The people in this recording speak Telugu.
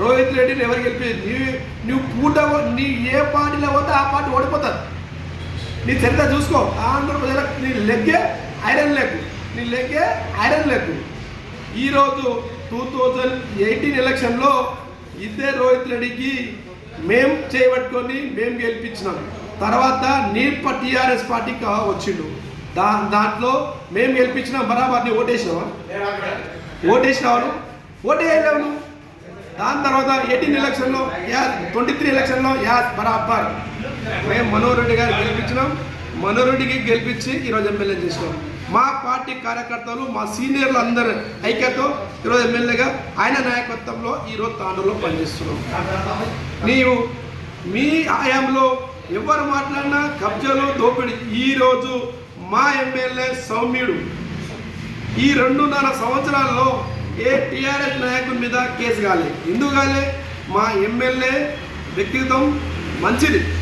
రోహిత్ రెడ్డిని ఎవరు గెలిపి నువ్వు పూట నీ ఏ పార్టీలో పోతే ఆ పార్టీ ఓడిపోతారు. నీ చరిత్ర చూసుకో. ఆంధ్ర ప్రజలకు నీ లెగ్గే ఐరన్ లెగ్, నీ లెగ్గే ఐరన్ లెగ్. ఈరోజు 2018 ఎలక్షన్లో ఇదే రోహిత్ రెడ్డికి మేము చేయబట్టుకొని మేము గెలిపించినాం. తర్వాత నీ టీఆర్ఎస్ పార్టీకి వచ్చిండు. దాంట్లో మేము గెలిపించినాం. బరాబర్ నీ ఓటేసినావా? ఓటేయలేవు. దాని తర్వాత 18 ఎలక్షన్లో 23 ఎలక్షన్లో బరాబర్ మేము మనోహర్ రెడ్డి గారు గెలిపించినాం. మనోహర్ రెడ్డికి గెలిపించి ఈరోజు ఎమ్మెల్యే చేసినాం. మా పార్టీ కార్యకర్తలు మా సీనియర్లు అందరు ఐక్యతో ఈరోజు ఎమ్మెల్యేగా ఆయన నాయకత్వంలో ఈరోజు తాండూరులో పనిచేస్తున్నాం. నీవు మీ హయాంలో ఎవరు మాట్లాడినా కబ్జాలు దోపిడీ. ఈరోజు మా ఎమ్మెల్యే సౌమ్యుడు ఈ 2.5 సంవత్సరాల్లో ఏ టీఆర్ఎస్ నాయకుడి మీద కేసు కాలే. ఎందుకు కాలే? మా ఎమ్మెల్యే వ్యక్తిత్వం మంచిది.